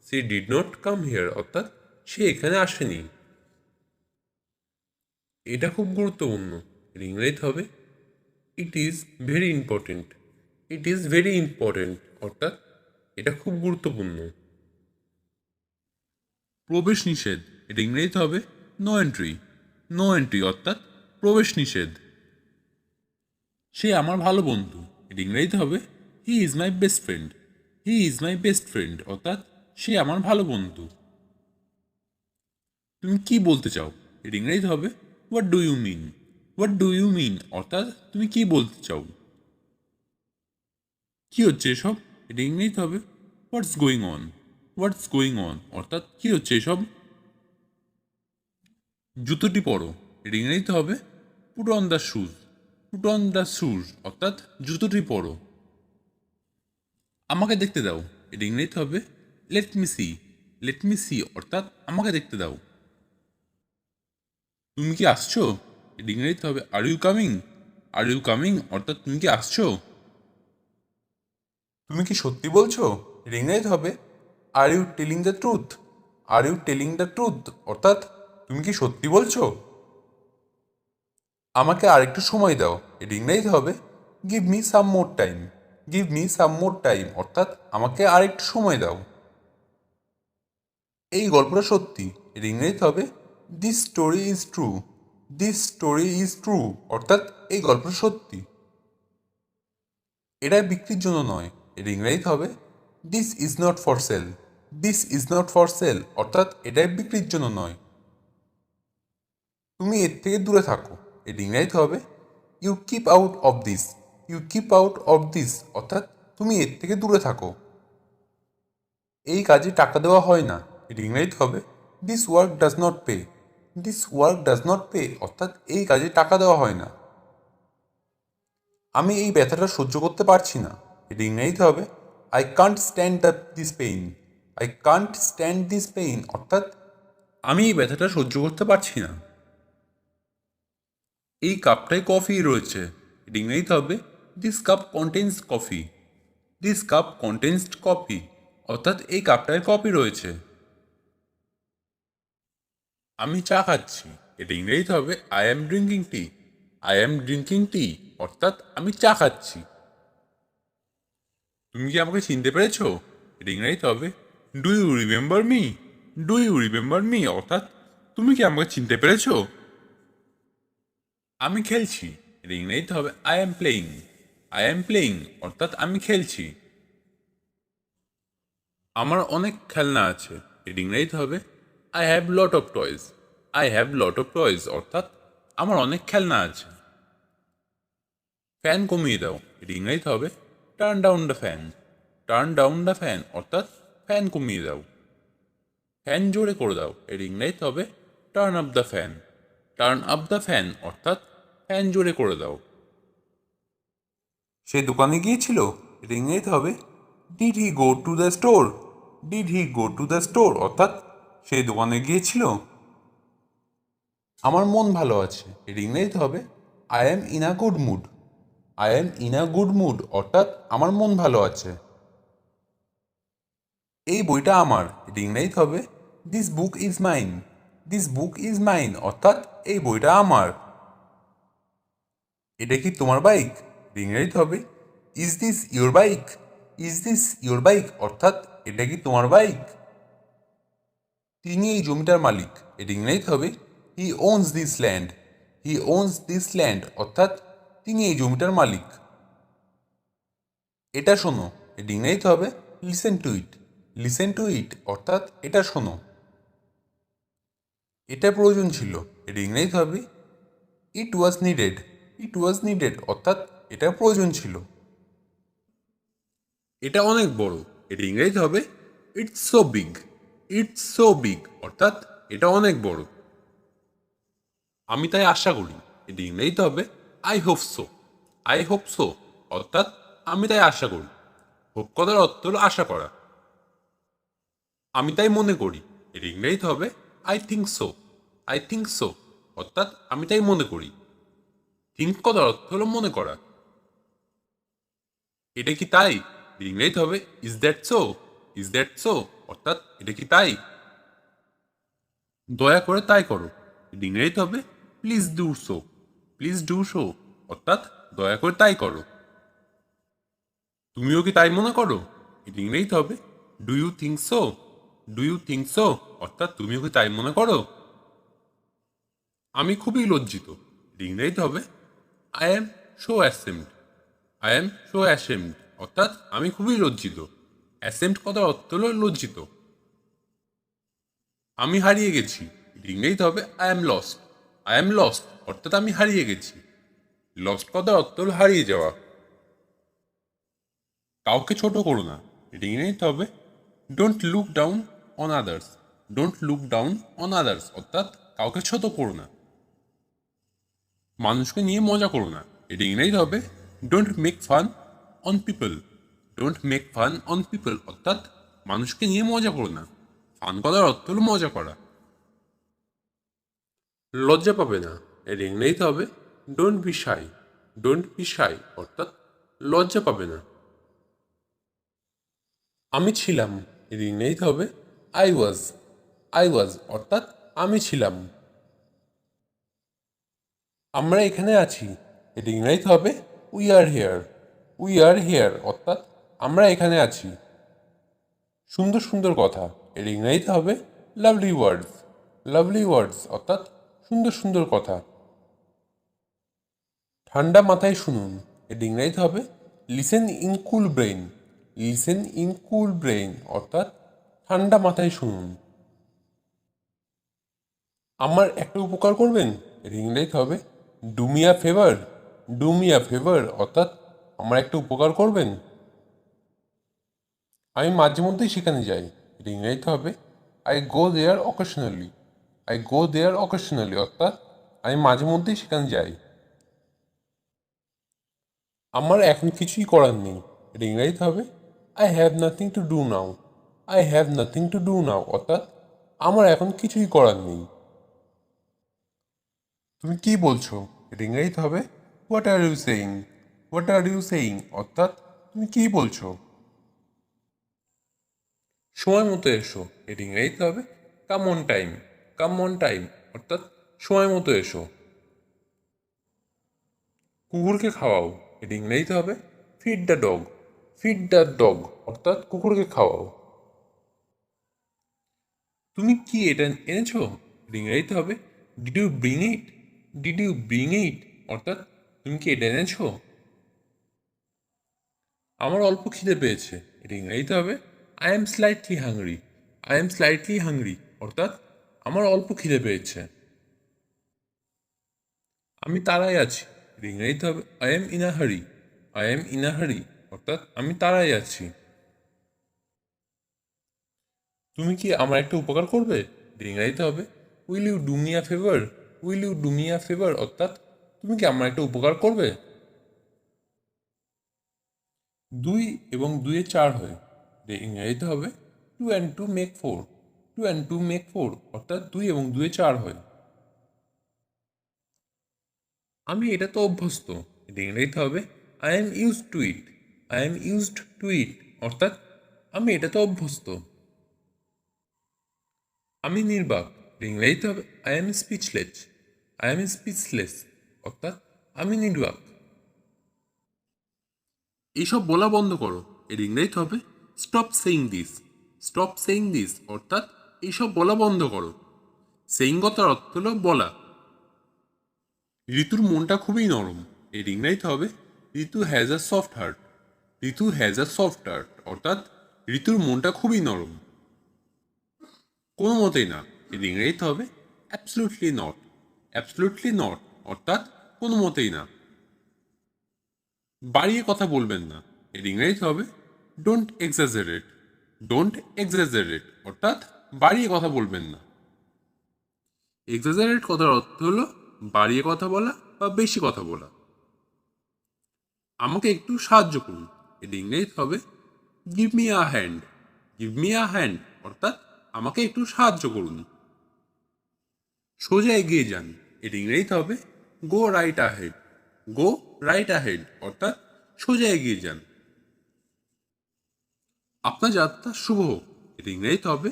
She did not come here অর্থাৎ সে এখানে আসেনি। এটা খুব গুরুত্বপূর্ণ। এর ইংরেজিতে হবে it is very important. It is very important অর্থাৎ এটা খুব গুরুত্বপূর্ণ। প্রবেশ নিষেধ। এর ইংরেজিতে হবে নো এন্ট্রি। নো এন্ট্রি অর্থাৎ প্রবেশ নিষেধ। সে আমার ভালো বন্ধু। এর ইংরেজিতে হবে he is my best friend. He is my best friend অর্থাৎ সে আমার ভালো বন্ধু। তুমি কি বলতে চাও? এর ইংরেজিতে হবে what do you mean. What do you mean অর্থাৎ তুমি কি বলতে চাও। কি হচ্ছে এসব, এটা ইংরেজিতে হবে what's going on. What's going on অর্থাৎ কি হচ্ছে এসব। জুতোটি পরো, এটা ইংরেজিতে হবে put on the shoes. Put on the shoes অর্থাৎ জুতোটি পরো। আমাকে দেখতে দাও, এটা ইংরেজিতে হবে let me see. Let me see অর্থাৎ আমাকে দেখতে দাও। তুমি কি আসছো, এটা ইংরেজিতে হবে are you coming. Are you coming অর্থাৎ তুমি কি আসছো। তুমি কি সত্যি বলছো, এটা ইংরেজিতে হবে are you telling the truth. Are you telling the truth অর্থাৎ তুমি কি সত্যি বলছো। আমাকে আরেকটু সময় দাও, এটা ইংরেজিতে হবে give me some more time. Give me some more time অর্থাৎ আমাকে আরেকটু সময় দাও। এই গল্পটা সত্যি, এটা ইংরেজিতে হবে this story is true. This story is true অর্থাৎ এই গল্পটা সত্যি। এটা বিক্রির জন্য নয়, এটা ইংরেজিতে হবে this is not for sale. This is not for sale অর্থাৎ এটা বিক্রির জন্য নয়। তুমি এর থেকে দূরে থাকো, এটা ইংরেজিতে হবে you keep out of this. You keep out of this অর্থাৎ তুমি এর থেকে দূরে থাকো। এই কাজে টাকা দেওয়া হয় না, এটা ইংরেজিতে হবে this work does not pay. This work does not pay অর্থাৎ এই কাজে টাকা দেওয়া হয় না। আমি এই ব্যথাটা সহ্য করতে পারছি না, এটা ইংরেজিতে হবে I can't stand this pain. I can't stand this pain অর্থাৎ আমি এই ব্যথাটা সহ্য করতে পারছি না। এই কাপটায় কফি রয়েছে, এটা ইংরেজিতে হবে this cup contains coffee. This cup contains coffee অর্থাৎ এই কাপটায় কফি রয়েছে। আমি চা খাচ্ছি, এটা ইংরেজিতে হবে I am drinking T. I am drinking টি অর্থাৎ আমি চা খাচ্ছি। তুমি কি আমাকে চিনতে পেরেছো, এটা ইংরেজিতে হবে do you remember me. Do you remember me অর্থাৎ তুমি কি আমাকে চিনতে পেরেছো। আমি খেলছি, এটা ইংরেজিতে হবে I am playing. I am playing অর্থাৎ আমি খেলছি। আমার অনেক খেলনা আছে, এটা ইংরেজিতে হবে I have lot of toys. I have lot of toys অর্থাৎ আমার অনেক খেলনা আছে। ফ্যান কমিয়ে দাও, এটা ইংরেজিতে হবে turn down the fan. Turn down the fan অর্থাৎ ফ্যান কমিয়ে দাও। ফ্যান জোরে করে দাও, এর ইংরেজিতে হবে turn up the fan. Turn up the fan অর্থাৎ ফ্যান জোরে করে দাও। সে দোকানে গিয়েছিল, এর ইংরেজিতে হবে did he go to the store. Did he go to the store অর্থাৎ সে দোকানে গিয়েছিল। আমার মন ভালো আছে, এর ইংরেজিতে হবে I am in a good mood. I am in a good mood অর্থাৎ আমার মন ভালো আছে। এই বইটা আমার, এর ইংরেজিতে হবে this book is mine. This book is mine অর্থাৎ এই বইটা আমার। এটা কি তোমার বাইক, এর ইংরেজিতে হবে is this your bike. Is this your bike অর্থাৎ এটা কি তোমার বাইক। তিনি এই জমিটার মালিক, এর ইংরেজিতে হবে he owns this land. He owns this land অর্থাৎ তিনি এই জমিটার মালিক। এটা শোনো, এর ইংরেজিতে হবে listen to it. Listen to it অর্থাৎ এটা শোনো। এটা প্রয়োজন ছিল, এর ইংরেজিতে হবে ইট ওয়াজ নিডেড। ইট ওয়াজ নিডেড অর্থাৎ এটা প্রয়োজন ছিল। এটা অনেক বড়, এর ইংরেজিতে হবে it's so big. It's so big অর্থাৎ এটা অনেক বড়। আমি তাই আশা করি, এর ইংরেজিতে হবে I hope so. I hope so অর্থাৎ আমি তাই আশা করি। হোপ কথার অর্থ হলো আশা করা। আমি তাই মনে করি, এর ইংরেজিতে হবে I think so. I think so অর্থাৎ আমি তাই মনে করি। থিঙ্ক কথার অর্থ হলো মনে করা। এটা কি তাই, এর ইংরেজিতে হবে is that so. Is that so অর্থাৎ এটা কি তাই। দয়া করে তাই করো, এর ইংরেজিতে হবে please do so. Please do so অর্থাৎ দয়া করে তাই করো। তুমিও কি তাই মনে করো, এর ইংরেজিতে হবে do you think so. Do you think so অর্থাৎ তুমিও কি তাই মনে করো। আমি খুবই লজ্জিত, এর ইংরেজিতে হবে I am so ashamed. I am so ashamed অর্থাৎ আমি খুবই লজ্জিত। অ্যাসেমড কথার অর্থ হল লজ্জিত। আমি হারিয়ে গেছি, এর ইংরেজিতে হবে I M lost. I am lost অর্থাৎ আমি হারিয়ে গেছি। লস্ট কথার অর্থ হলো হারিয়ে যাওয়া। কাউকে ছোট করো না, এটি নিতে হবে don't look down on others. Don't look down on others অর্থাৎ কাউকে ছোট করো না। মানুষকে নিয়ে মজা করো না, এটি ইংরেজিতে হবে don't make fun on people. Don't make fun on people অর্থাৎ মানুষকে নিয়ে মজা করো না। ফান করার অর্থ হলো মজা করা। লজ্জা পাবে না, এর ইংরেজিতে হবে don't be shy. Don't be shy অর্থাৎ লজ্জা পাবে না। আমি ছিলাম, এর ইংরেজিতে হবে আই ওয়াজ। আই ওয়াজ অর্থাৎ আমি ছিলাম। আমরা এখানে আছি, এর ইংরেজিতে হবে we are here. We are here অর্থাৎ আমরা এখানে আছি। সুন্দর সুন্দর কথা, এর ইংরেজিতে হবে লাভলি ওয়ার্ডস। লাভলি ওয়ার্ডস অর্থাৎ সুন্দর সুন্দর কথা। ঠান্ডা মাথায় শুনুন, এর ইংরেজিতে হবে listen in cool brain. Listen in cool brain অর্থাৎ ঠান্ডা মাথায় শুনুন। আমার একটা উপকার করবেন, এর ইংরেজিতে হবে do me a favour. Do me a favour অর্থাৎ আমার একটা উপকার করবেন। আমি মাঝে মধ্যেই সেখানে যাই, এর ইংরেজিতে হবে I go there occasionally. I go there occasionally অর্থাৎ আমি মাঝে মধ্যেই সেখানে যাই। আমার এখন কিছুই করার নেই, এর ইংরেজিতে হবে I have nothing to do now. I have nothing to do now অর্থাৎ আমার এখন কিছুই করার নেই। তুমি কি বলছো, এর ইংরেজিতে হবে what are you saying. What are you saying অর্থাৎ তুমি কি বলছো। সময় মতো এসো, এর ইংরেজিতে হবে come on time. Come on time অর্থাৎ সময় মতো এসো। কুকুরকে খাওয়াও, এর ইংরেজিতে হবে feed the dog. Feed the dog অর্থাৎ কুকুরকে খাওয়াও। তুমি কি এটা এনেছো, এর ইংরেজিতে হবে did you bring it. Did you bring it অর্থাৎ তুমি কি এটা এনেছো। আমার অল্প খিদে পেয়েছে, এর ইংরেজিতে হবে I M slightly hungry. I am slightly hungry অর্থাৎ আমার অল্প খিদে পেয়েছে। আমি তাড়ায় আছি, এর ইংরেজিতে হবে আই এম ইন আ হারি। আই এম ইন আ হারি অর্থাৎ আমি তাড়ায় আছি। তুমি কি আমার একটা উপকার করবে, এর ইংরেজিতে হবে will you do me a favour. Will you do me a favour অর্থাৎ তুমি কি আমার একটা উপকার করবে। 2 এবং 2 4 হয়, এর ইংরেজিতে হবে 2 and 2 make 4। 2 and 2 make 4 অর্থাৎ 2 এবং 2 4 হয়। আমি এটা তো অভ্যস্ত, এটা ইংরেজিতে হবে I am used to it. I am used to it অর্থাৎ আমি এটা তো অভ্যস্ত। আমি নির্বাক, এটা ইংরেজিতে হবে I am speechless. I am speechless অর্থাৎ আমি নির্বাক। এইসব বলা বন্ধ করো, এর ইংরেজিতে হবে stop saying this. Stop saying this অর্থাৎ এইসব বলা বন্ধ করো। সেইং কথার অর্থ হলো বলা। ঋতুর মনটা খুবই নরম, এর ইংরেজিতে হবে Ritu has a soft heart. Ritu has a soft heart অর্থাৎ ঋতুর মনটা খুবই নরম। কোনো মতেই না, এর ইংরেজিতে হবে অ্যাবসলুটলি নট। অ্যাবসলুটলি নট অর্থাৎ কোনো মতেই না। বাড়িয়ে কথা বলবেন না, এর ইংরেজিতে হবে ডোন্ট এক্সাজারেট। ডোন্ট এক্সাজারেট অর্থাৎ বাড়িয়ে কথা বলবেন না। এক্সাজারেট কথার অর্থ হলো বাড়িয়ে কথা বলা বা বেশি কথা বলা। আমাকে একটু সাহায্য করুন, এর ইংরেজিতে হবে give me a hand. Give me a hand অর্থাৎ আমাকে একটু সাহায্য করুন। সোজা এগিয়ে যান, এর ইংরেজিতে হবে গো রাইট আহেড। গো রাইট আহেড অর্থাৎ সোজা এগিয়ে যান। আপনার যাত্রা শুভ হোক, এর ইংরেজিতে হবে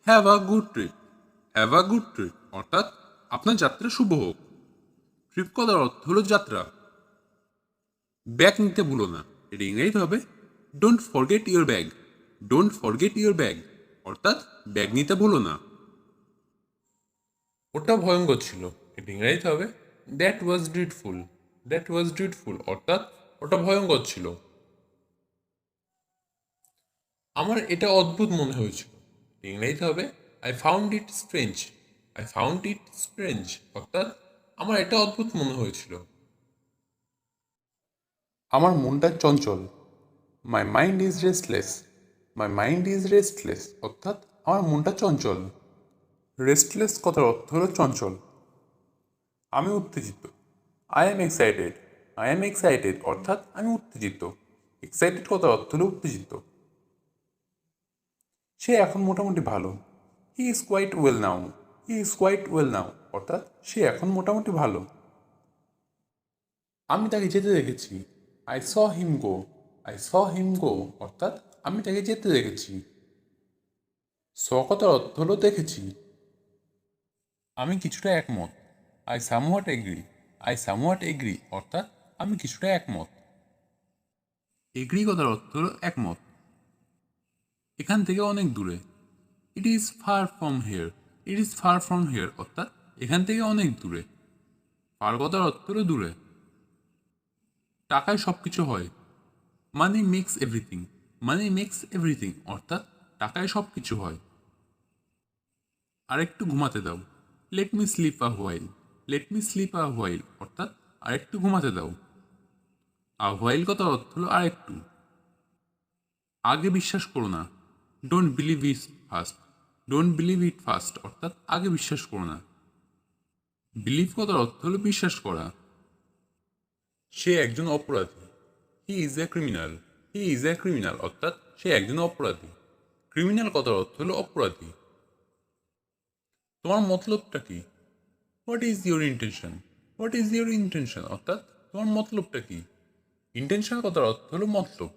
have a good trip. Have a good trip অর্থাৎ আপনার যাত্রা শুভ হোক। ট্রিপ কথার অর্থ হলো যাত্রা। ব্যাগ নিতে ভুলো না, এর ইংরেজিতে হবে don't forget your bag. Don't forget your bag অর্থাৎ ব্যাগ নিতে ভুলো না। ওটা ভয়ঙ্কর ছিল, এর ইংরেজিতে হবে দ্যাট ওয়াজ ড্রিডফুল। দ্যাট ওয়াজ ড্রিডফুল অর্থাৎ ওটা ভয়ঙ্কর ছিল। আমার এটা অদ্ভুত মনে হয়েছিল, ইংরেজিতে হবে I found it strange. I found it strange অর্থাৎ আমার এটা অদ্ভুত মনে হয়েছিল। আমার মনটা চঞ্চল। My mind is restless. My mind is restless অর্থাৎ আমার মনটা চঞ্চল। রেস্টলেস কথার অর্থ হলো চঞ্চল। আমি উত্তেজিত। I am excited. I am excited অর্থাৎ আমি উত্তেজিত। এক্সাইটেড কথার অর্থ হলো উত্তেজিত। সে এখন মোটামুটি ভালো। He is quite well now. He is quite well now অর্থাৎ সে এখন মোটামুটি ভালো। আমি তাকে যেতে দেখেছি। I saw him go. I saw হিম গো অর্থাৎ আমি তাকে যেতে দেখেছি। স কথার অর্থ হলো দেখেছি। আমি কিছুটা একমত। I somewhat agree. I somewhat agree অর্থাৎ আমি কিছুটা একমত। এগ্রি কথার অর্থ হলো একমত। এখান থেকে অনেক দূরে। It is far from here. It is far from here অর্থাৎ এখান থেকে অনেক দূরে। ফার কথার অর্থ হলো দূরে। টাকায় সব কিছু হয়। মানি মেক্স এভরিথিং। মানি মেক্স এভরিথিং অর্থাৎ টাকায় সব কিছু হয়। আরেকটু ঘুমাতে দাও। লেট মি স্লিপ আ হোয়াইল। লেট মি স্লিপ আ হোয়াইল অর্থাৎ আরেকটু ঘুমাতে দাও। আ হোয়াইল কথার অর্থ হলো আরেকটু। আগে বিশ্বাস করো না। Don't believe it first. Don't believe it first অর্থাৎ আগে বিশ্বাস করো না। বিলিভ কথার অর্থ হলো বিশ্বাস করা। সে একজন অপরাধী। He is a criminal. He is a criminal অর্থাৎ সে একজন অপরাধী। ক্রিমিনাল কথার অর্থ হলো অপরাধী। তোমার মতলবটা কি? What is your intention? What is your intention অর্থাৎ তোমার মতলবটা কি? ইন্টেনশন কথার অর্থ হলো মতলব।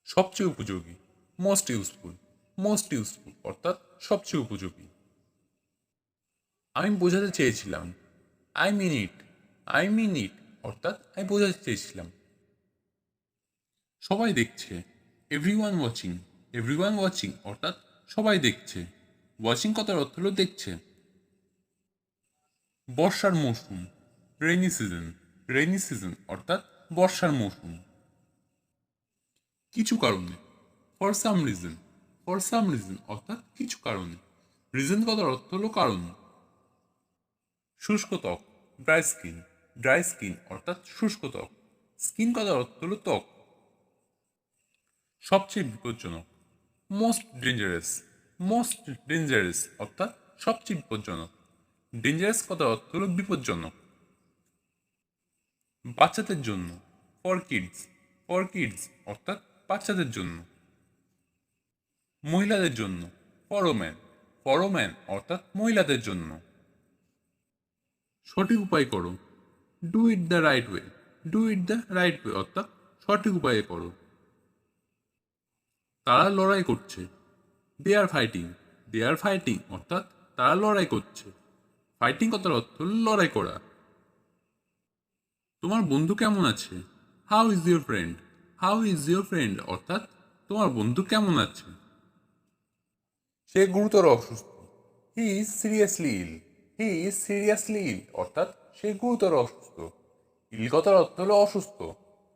সবচেয়ে উপযোগী। Most useful. মোস্ট ইউজফুল অর্থাৎ সবচেয়ে উপযোগী। আমি বোঝাতে চেয়েছিলাম। I mean it. I mean ইট অর্থাৎ আমি বোঝাতে চেয়েছিলাম। সবাই দেখছে। Everyone watching. এভরিওয়ান ওয়াচিং অর্থাৎ সবাই দেখছে। ওয়াচিং কথার অর্থ হলো দেখছে। বর্ষার মৌসুম। Rainy season. রেইনি সিজন অর্থাৎ বর্ষার মৌসুম। কিছু কারণে। For some reason. For some reason অর্থাৎ কিছু কারণে। রিজন কথার অর্থ হলো কারণ। শুষ্ক ত্বক। Dry skin. ড্রাই স্কিন অর্থাৎ শুষ্ক ত্বক। স্কিন কথার অর্থ হলো ত্বক। সবচেয়ে বিপজ্জনক। Most dangerous. মোস্ট ডেঞ্জারাস অর্থাৎ সবচেয়ে বিপজ্জনক। ডেঞ্জারাস কথার অর্থ হলো বিপজ্জনক। বাচ্চাদের জন্য। For kids. ফর কিডস অর্থাৎ বাচ্চাদের জন্য। মহিলাদের জন্য। For woman. ফর ওম্যান অর্থাৎ মহিলাদের জন্য। সঠিক উপায় করো। Do it the right way. Do it the right way অর্থাৎ সঠিক উপায়ে করো। তারা লড়াই করছে। দে are fighting. They are fighting অর্থাৎ তারা লড়াই করছে। ফাইটিং কথার অর্থ হল লড়াই করা। তোমার বন্ধু কেমন আছে? How is your friend? How is your friend অর্থাৎ তোমার বন্ধু কেমন আছে? সে গুরুতর অসুস্থ। He is seriously ill. He is seriously ill অর্থাৎ সে গুরুতর অসুস্থ। ইল কথার অর্থ হলো অসুস্থ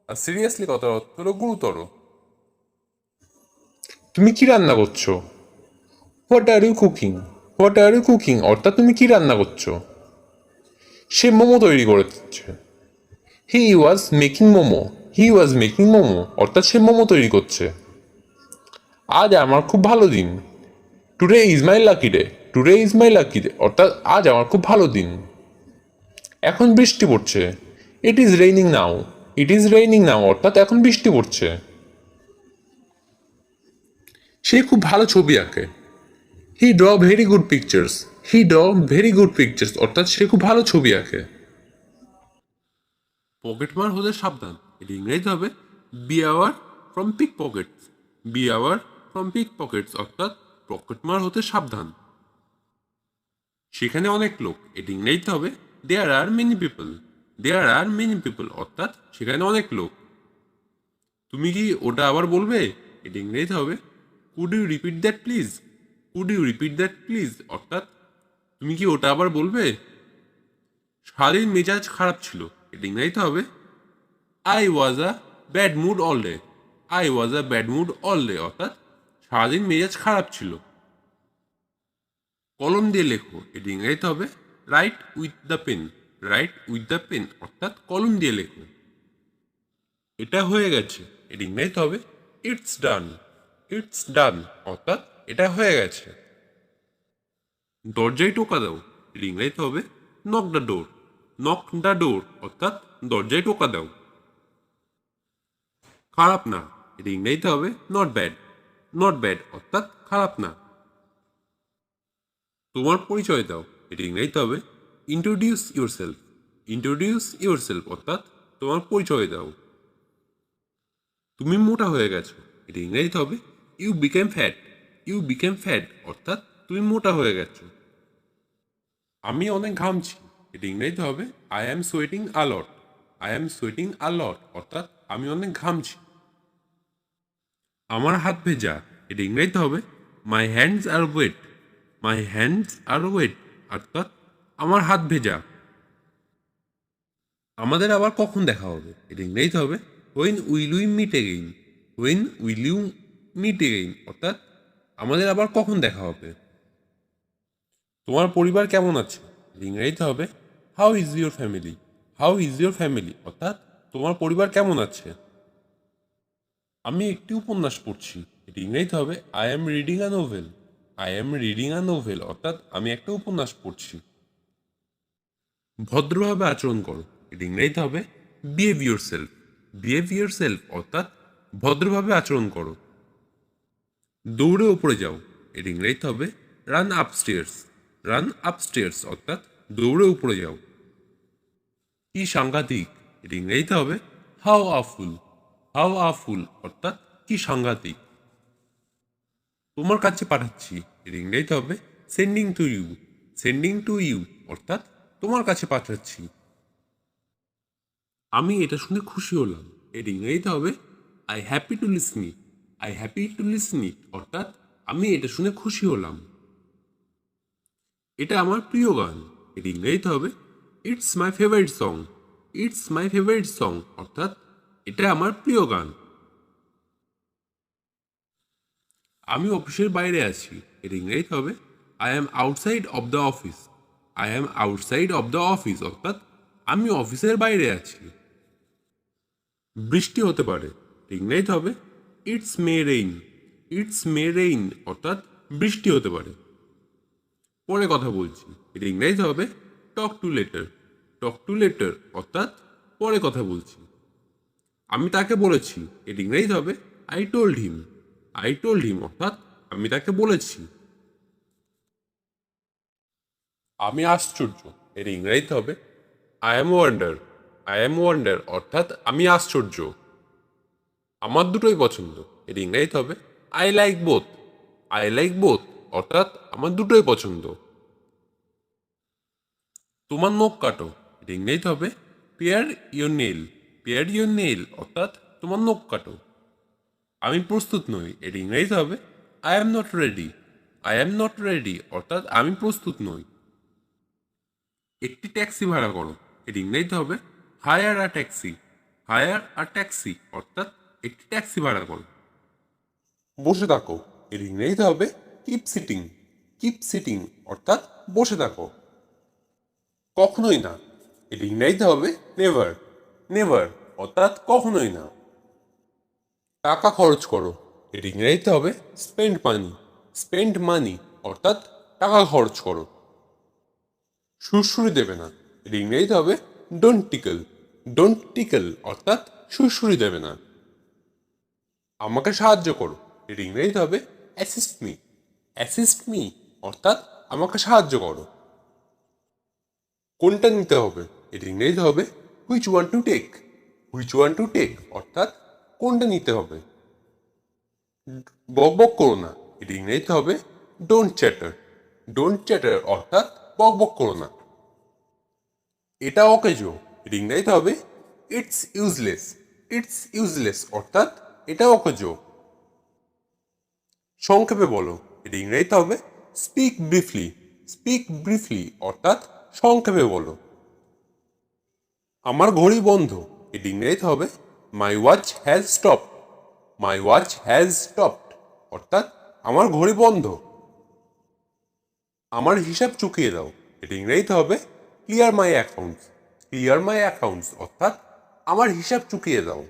আর সিরিয়াসলি কথার অর্থ হলো গুরুতর। তুমি কি রান্না করছো? What are you cooking? What are you cooking অর্থাৎ তুমি কি রান্না করছো? সে মোমো তৈরি করে দিচ্ছে। He was making momo. He was making momo অর্থাৎ সে মোমো তৈরি করছে। আজ আমার খুব ভালো দিন। Today is my lucky day. Today is my lucky day অর্থাৎ আজ আমার খুব ভালো দিন। এখন বৃষ্টি পড়ছে। It is raining now. It is raining now অর্থাৎ এখন বৃষ্টি পড়ছে। সে খুব ভালো ছবি আঁকে। হি ড্র ভেরি গুড পিকচার্স। হি ড্র ভেরি গুড পিকচার্স অর্থাৎ সে খুব ভালো ছবি আঁকে। পকেটমার হতে সাবধান। এটি ইংরেজিতে হবে beware from pick pockets. Beware from pick pockets অর্থাৎ পকেটমার হতে সাবধান। সেখানে অনেক লোক। এটি ইংরেজিতে হবে there are many people. There are many people অর্থাৎ সেখানে অনেক লোক। তুমি কি ওটা আবার বলবে? এটি ইংরেজিতে হবে could you repeat that please? Could you repeat that please অর্থাৎ তুমি কি ওটা আবার বলবে? সারাদিন মেজাজ খারাপ ছিল। এটি ইংরেজিতে হবে I was a bad mood all day. I was a bad mood all day অর্থাৎ সারাদিন মেজাজ খারাপ ছিল। কলম দিয়ে লেখো, এটি ইংরেজিতে হবে write with the pen. Write with the pen অর্থাৎ কলম দিয়ে লেখো। এটা হয়ে গেছে, এটি ইংরেজিতে হবে ইটস ডান। ইটস ডান অর্থাৎ এটা হয়ে গেছে। দরজায় টোকা দাও, এটি ইংরেজিতে হবে knock the door. Knock the door অর্থাৎ দরজায় টোকা দাও। খারাপ না, এটি ইংরেজিতে হবে নট ব্যাড। নট ব্যাড অর্থাৎ খারাপ না। তোমার পরিচয় দাও, এটি ইংরেজিতে হবে introduce your self. Introduce your self অর্থাৎ তোমার পরিচয় দাও। তুমি মোটা হয়ে গেছো, এটি ইংরেজিতে হবে you became fat. You became fat অর্থাৎ তুমি মোটা হয়ে গেছো। আমি অনেক ঘামছি, এটি ইংরেজিতে হবে I am sweating a lot. I am sweating a lot অর্থাৎ আমি অনেক ঘামছি। আমার হাত ভেজা, এটি ইংরেজিতে হবে my hands are wet. My hands are wet অর্থাৎ আমার হাত ভেজা। আমাদের আবার কখন দেখা হবে, এটি ইংরেজিতে হবে when will we meet again. When will you meet again অর্থাৎ আমাদের আবার কখন দেখা হবে। তোমার পরিবার কেমন আছে, এটি ইংরেজিতে হবে how is your family. How is your family অর্থাৎ তোমার পরিবার কেমন আছে। আমি একটি উপন্যাস পড়ছি, এটি ইংরেজিতে হবে I am reading a novel. I am reading a novel অর্থাৎ আমি একটা উপন্যাস পড়ছি। ভদ্রভাবে আচরণ করো, এটি ইংরেজিতে হবে behave your self. Behave your self অর্থাৎ ভদ্রভাবে আচরণ করো। দৌড়ে উপরে যাও, এটি ইংরেজিতে হবে রান আপস্টেয়ার্স। রান আপস্টেয়ার্স অর্থাৎ দৌড়ে উপরে যাও। কি সাংঘাতিক, এটি ইংরেজিতে হবে হাউ আফুল। হাউ আফুল অর্থাৎ কি সাংঘাতিক। তোমার কাছে পাঠাচ্ছি, এটি ইংরেজিতে হবে sending to you. Sending to you অর্থাৎ তোমার কাছে পাঠাচ্ছি। আমি এটা শুনে খুশি হলাম, এটি ইংরেজিতে হবে I happy to listen it. I happy to listen it অর্থাৎ আমি এটা শুনে খুশি হলাম। এটা আমার প্রিয় গান, এটি ইংরেজিতে হবে it's my favourite song. It's my favourite song অর্থাৎ এটা আমার প্রিয় গান। আমি অফিসের বাইরে আছি, এর ইংরেজিতে হবে I am outside of the office. I am outside of the office অর্থাৎ আমি অফিসের বাইরে আছি। বৃষ্টি হতে পারে, ইংরেজিতে হবে it's may rain. It's may rain অর্থাৎ বৃষ্টি হতে পারে। পরে কথা বলছি, এর ইংরেজিতে হবে talk to letter. Talk to letter অর্থাৎ পরে কথা বলছি। আমি তাকে বলেছি, এর ইংরেজিতে হবে I told him. I told him অর্থাৎ আমি তাকে বলেছি। আমি আশ্চর্য, এর ইংরেজিতে হবে I M wonder. I am wonder অর্থাৎ আমি আশ্চর্য। আমার দুটোই পছন্দ, এর ইংরেজিতে হবে I like both. I like both অর্থাৎ আমার দুটোই পছন্দ। তোমার নখ কাটো, এর ইংরেজিতে হবে pair your nail. Pair your nail অর্থাৎ তোমার নখ কাটো। আমি প্রস্তুত নই, এর ইংরেজিতে হবে I am not ready. I am not ready অর্থাৎ আমি প্রস্তুত নই। একটি ট্যাক্সি ভাড়া করো, এর ইংরেজিতে হবে hire a taxi. Hire a taxi অর্থাৎ একটি ট্যাক্সি ভাড়া করো। বসে থাকো, এর ইংরেজিতে হবে কিপ সিটিং। কিপ সিটিং অর্থাৎ বসে থাকো। কখনোই না, এর ইংরেজিতে হবে নেভার। নেভার অর্থাৎ কখনোই না। টাকা খরচ করো, এর ইংরেজিতে হবে স্পেন্ড মানি। স্পেন্ড মানি অর্থাৎ টাকা খরচ করো। সুরসুরি দেবে না, এর ইংরেজিতে হবে ডোন্ট টিকল। ডোন্ট টিকল অর্থাৎ সুরসুরি দেবে না। আমাকে সাহায্য করো, এর ইংরেজিতে হবে অ্যাসিস্ট মি। অ্যাসিস্ট মি অর্থাৎ আমাকে সাহায্য করো। কোনটা নিতে হবে, এর ইংরেজিতে হবে which one to take. Which one to take অর্থাৎ কোনটা নিতে হবে। বক বক করো না, এর ইংরেজিতে হবে ডোন্ট চ্যাটার। ডোন্ট চ্যাটার অর্থাৎ বক বক করো না। এটা অকেজো, এর ইংরেজিতে হবে ইটস ইউজলেস। ইটস ইউজলেস অর্থাৎ এটা অকেজো। সংক্ষেপে বলো, এর ইংরেজিতে হবে স্পিক ব্রিফলি। স্পিক ব্রিফলি অর্থাৎ সংক্ষেপে বলো। আমার ঘড়ি বন্ধ, এর ইংরেজিতে হবে my watch has stopped. My watch has stopped অর্থাৎ আমার ঘড়ি বন্ধ। আমার হিসাব চুকিয়ে দাও। এটা ইংরেজিতে হবে ক্লিয়ার মাই অ্যাকাউন্টস। ক্লিয়ার মাই অ্যাকাউন্টস অর্থাৎ আমার হিসাব চুকিয়ে দাও।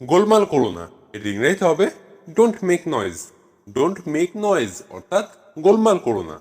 গোলমাল করো না। এটা ইংরেজিতে হবে don't make noise. Don't make noise অর্থাৎ গোলমাল করো না।